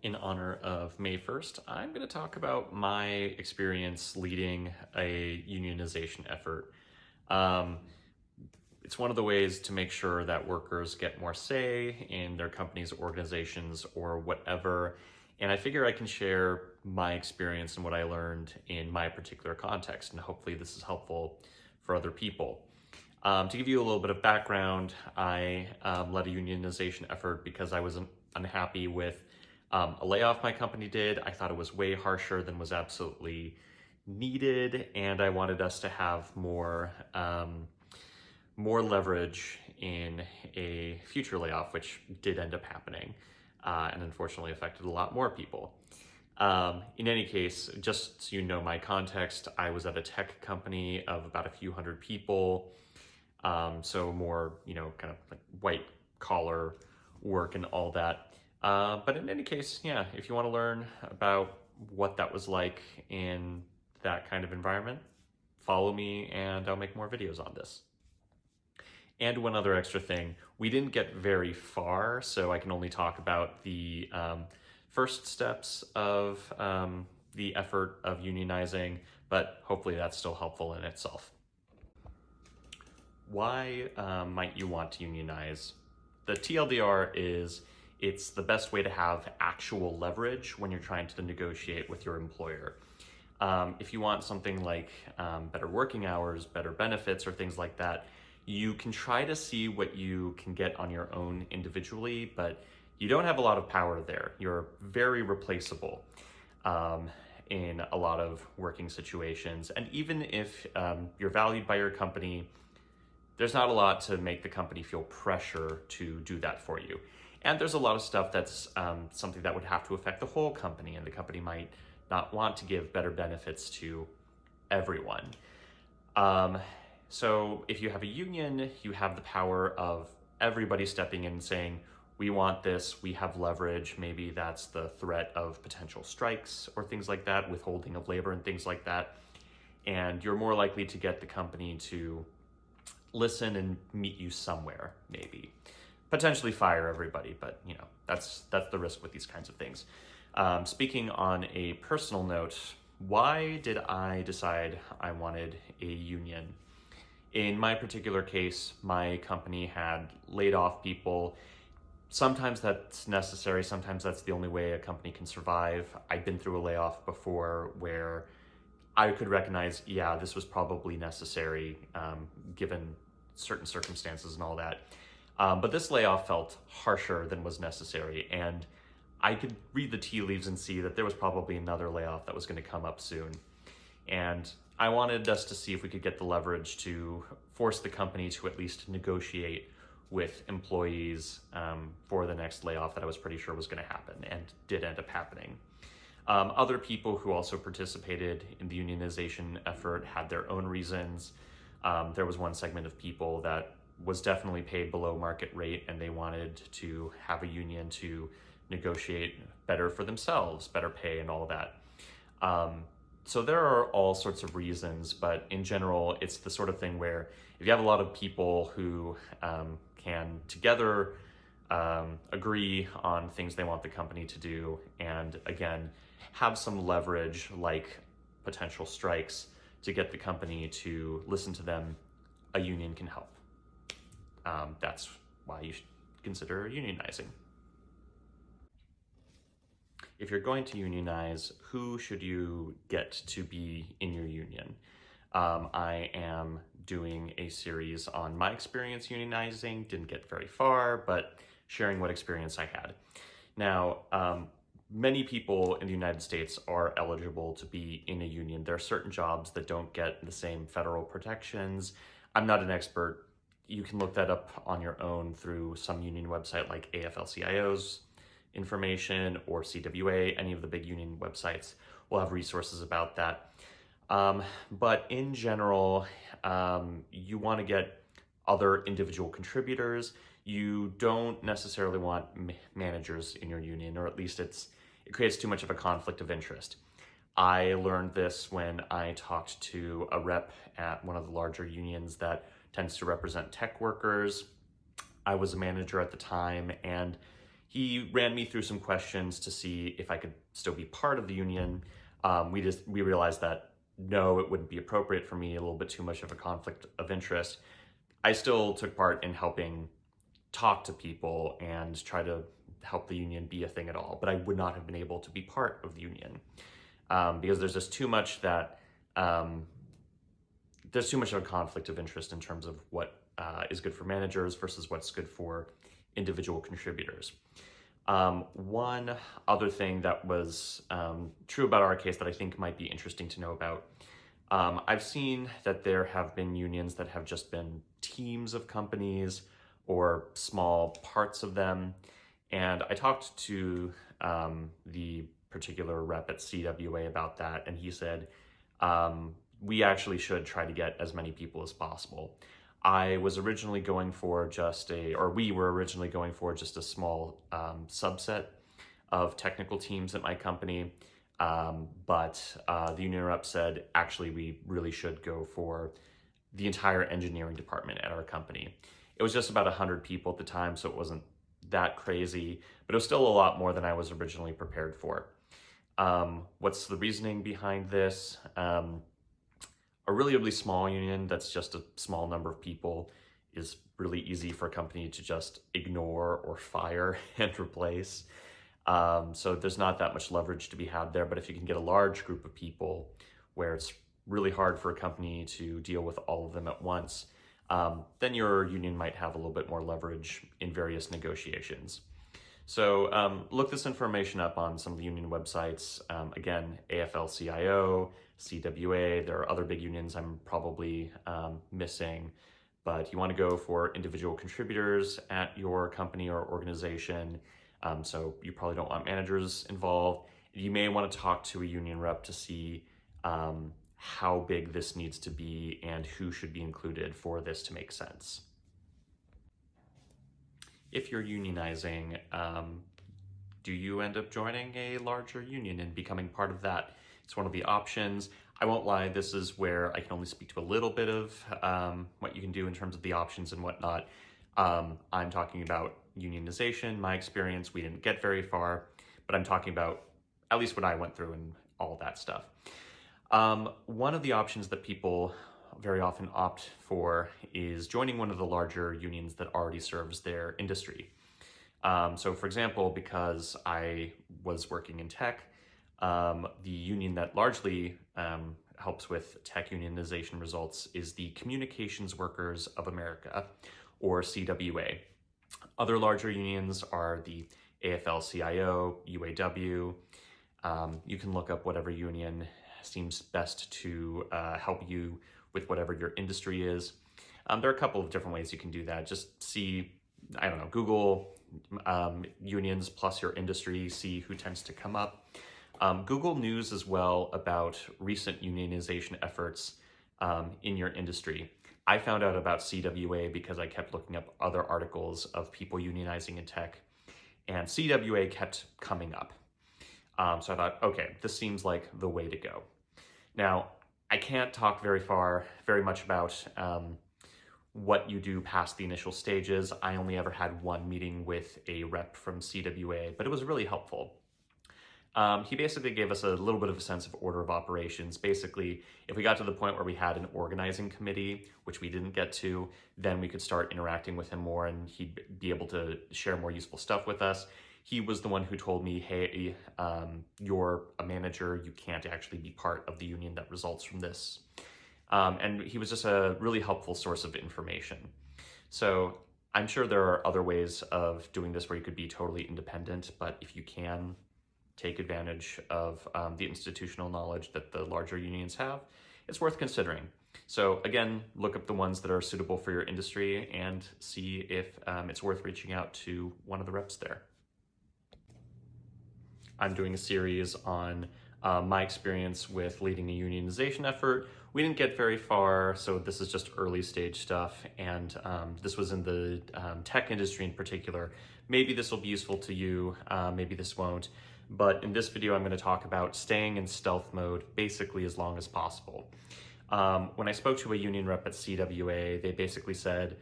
In honor of May 1st, I'm going to talk about my experience leading a unionization effort. Um, it's one of the ways to make sure that workers get more say in their companies, organizations, or whatever. And I figure I can share my experience and what I learned in my particular context, and hopefully this is helpful for other people. To give you a little bit of background, I led a unionization effort because I was unhappy with a layoff my company did. I thought it was way harsher than was absolutely needed, and I wanted us to have more leverage in a future layoff, which did end up happening, and unfortunately affected a lot more people. In any case, just so you know my context, I was at a tech company of about a few hundred people. So more, kind of like white collar work and all that. But in any case, yeah, if you want to learn about what that was like in that kind of environment, follow me and I'll make more videos on this. And one other extra thing, we didn't get very far, so I can only talk about the first steps of the effort of unionizing, but hopefully that's still helpful in itself. Why might you want to unionize? The TLDR is it's the best way to have actual leverage when you're trying to negotiate with your employer. If you want something like better working hours, better benefits, or things like that, you can try to see what you can get on your own individually, but you don't have a lot of power there. You're very replaceable in a lot of working situations. And even if you're valued by your company, there's not a lot to make the company feel pressure to do that for you. And there's a lot of stuff that's something that would have to affect the whole company, and the company might not want to give better benefits to everyone. So if you have a union, you have the power of everybody stepping in and saying, we want this, we have leverage. Maybe that's the threat of potential strikes or things like that, withholding of labor and things like that. And you're more likely to get the company to listen and meet you somewhere, maybe. Potentially fire everybody, but that's the risk with these kinds of things. Speaking on a personal note, why did I decide I wanted a union? In my particular case, my company had laid off people. Sometimes that's necessary, sometimes that's the only way a company can survive. I've been through a layoff before where I could recognize, yeah, this was probably necessary given certain circumstances and all that. But this layoff felt harsher than was necessary, and I could read the tea leaves and see that there was probably another layoff that was going to come up soon. And I wanted us to see if we could get the leverage to force the company to at least negotiate with employees for the next layoff that I was pretty sure was going to happen, and did end up happening. Other people who also participated in the unionization effort had their own reasons. There was one segment of people that was definitely paid below market rate, and they wanted to have a union to negotiate better for themselves, better pay and all that. So there are all sorts of reasons, but in general, it's the sort of thing where if you have a lot of people who can together agree on things they want the company to do, and again, have some leverage like potential strikes to get the company to listen to them, a union can help. That's why you should consider unionizing. If you're going to unionize, who should you get to be in your union? I am doing a series on my experience unionizing, didn't get very far, but sharing what experience I had. Now, many people in the United States are eligible to be in a union. There are certain jobs that don't get the same federal protections. I'm not an expert. You can look that up on your own through some union website like AFL-CIO's information or CWA. Any of the big union websites will have resources about that. But in general, you want to get other individual contributors. You don't necessarily want managers in your union, or at least it creates too much of a conflict of interest. I learned this when I talked to a rep at one of the larger unions that tends to represent tech workers. I was a manager at the time, and He ran me through some questions to see if I could still be part of the union. We realized that no, it wouldn't be appropriate for me, a little bit too much of a conflict of interest. I still took part in helping talk to people and try to help the union be a thing at all, but I would not have been able to be part of the union because there's just too much that there's too much of a conflict of interest in terms of what is good for managers versus what's good for individual contributors. One other thing that was true about our case that I think might be interesting to know about, I've seen that there have been unions that have just been teams of companies or small parts of them. And I talked to the particular rep at CWA about that, and he said, we actually should try to get as many people as possible. I was originally going for we were originally going for just a small subset of technical teams at my company, but the union rep said, actually, we really should go for the entire engineering department at our company. It was just about 100 people at the time, so it wasn't that crazy, but it was still a lot more than I was originally prepared for. What's the reasoning behind this? A really small union that's just a small number of people is really easy for a company to just ignore or fire and replace. So there's not that much leverage to be had there, but if you can get a large group of people where it's really hard for a company to deal with all of them at once, then your union might have a little bit more leverage in various negotiations. So look this information up on some of the union websites. Again, AFL-CIO, CWA, there are other big unions I'm probably missing, but you want to go for individual contributors at your company or organization. So you probably don't want managers involved. You may want to talk to a union rep to see how big this needs to be and who should be included for this to make sense. If you're unionizing, do you end up joining a larger union and becoming part of that? It's one of the options. I won't lie, this is where I can only speak to a little bit of what you can do in terms of the options and whatnot. I'm talking about unionization. My experience, we didn't get very far, but I'm talking about at least what I went through and all that stuff. One of the options that people very often opt for is joining one of the larger unions that already serves their industry. So for example, because I was working in tech, the union that largely helps with tech unionization results is the Communications Workers of America, or CWA. Other larger unions are the AFL-CIO, UAW. You can look up whatever union seems best to help you with whatever your industry is. There are a couple of different ways you can do that. Just see, I don't know, Google unions plus your industry, see who tends to come up. Google News as well about recent unionization efforts in your industry. I found out about CWA because I kept looking up other articles of people unionizing in tech, and CWA kept coming up. So I thought, okay, this seems like the way to go. Now, I can't talk very much about what you do past the initial stages. I only ever had one meeting with a rep from CWA, but it was really helpful. He basically gave us a little bit of a sense of order of operations. Basically, if we got to the point where we had an organizing committee, which we didn't get to, then we could start interacting with him more and he'd be able to share more useful stuff with us. He was the one who told me, hey, you're a manager, you can't actually be part of the union that results from this. And he was just a really helpful source of information. So I'm sure there are other ways of doing this where you could be totally independent, but if you can take advantage of the institutional knowledge that the larger unions have, it's worth considering. So again, look up the ones that are suitable for your industry and see if it's worth reaching out to one of the reps there. I'm doing a series on my experience with leading a unionization effort. We didn't get very far, so this is just early stage stuff, and this was in the tech industry in particular. Maybe this will be useful to you, maybe this won't, but in this video I'm going to talk about staying in stealth mode basically as long as possible. When I spoke to a union rep at CWA, they basically said,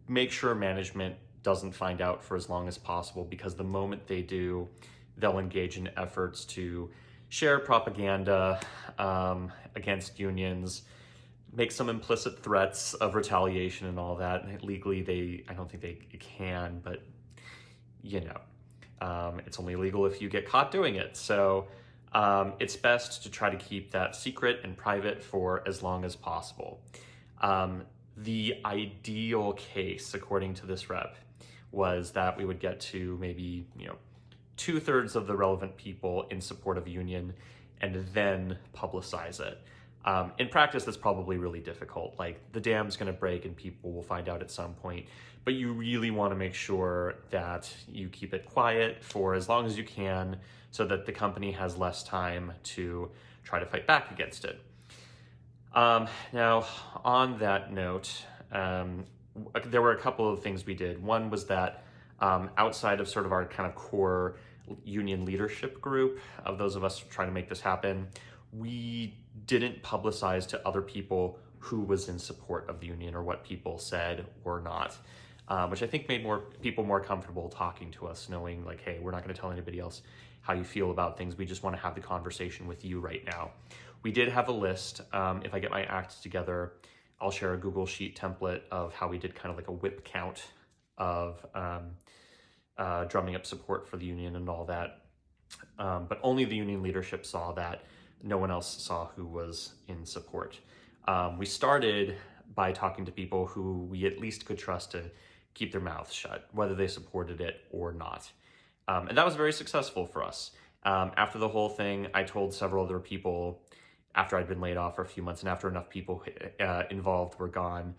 make sure management doesn't find out for as long as possible, because the moment they do, they'll engage in efforts to share propaganda against unions, make some implicit threats of retaliation and all that. And legally, I don't think they can, but you know, it's only illegal if you get caught doing it. So it's best to try to keep that secret and private for as long as possible. The ideal case, according to this rep, was that we would get to maybe, 2/3 of the relevant people in support of a union and then publicize it. In practice, that's probably really difficult. Like, the dam's going to break and people will find out at some point, but you really want to make sure that you keep it quiet for as long as you can so that the company has less time to try to fight back against it. Now, on that note, there were a couple of things we did. One was that outside of sort of our kind of core union leadership group of those of us trying to make this happen, we didn't publicize to other people who was in support of the union or what people said or not, which I think made people more comfortable talking to us, knowing like, hey, we're not going to tell anybody else how you feel about things. We just want to have the conversation with you right now. We did have a list. If I get my act together, I'll share a Google Sheet template of how we did kind of like a whip count of drumming up support for the union and all that. But only the union leadership saw that. No one else saw who was in support. We started by talking to people who we at least could trust to keep their mouths shut, whether they supported it or not. And that was very successful for us. After the whole thing, I told several other people after I'd been laid off for a few months and after enough people involved were gone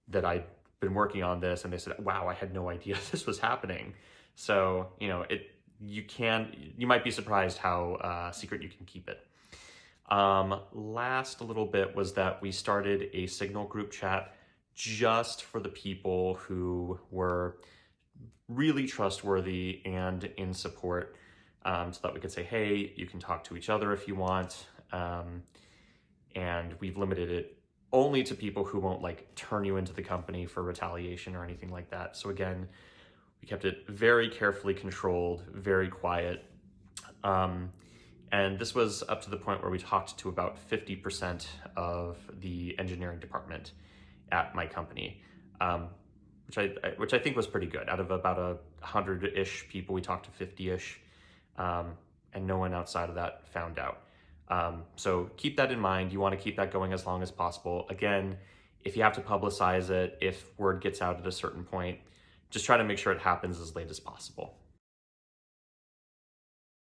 that I'd been working on this, and they said, wow, I had no idea this was happening. So, you might be surprised how secret you can keep it. Last little bit was that we started a Signal group chat just for the people who were really trustworthy and in support, so that we could say, hey, you can talk to each other if you want. And we've limited it only to people who won't like turn you into the company for retaliation or anything like that. So again, we kept it very carefully controlled, very quiet. And this was up to the point where we talked to about 50% of the engineering department at my company, which I think was pretty good. Out of about 100-ish people, we talked to 50-ish, and no one outside of that found out. So keep that in mind. You want to keep that going as long as possible. Again, if you have to publicize it, if word gets out at a certain point, just try to make sure it happens as late as possible.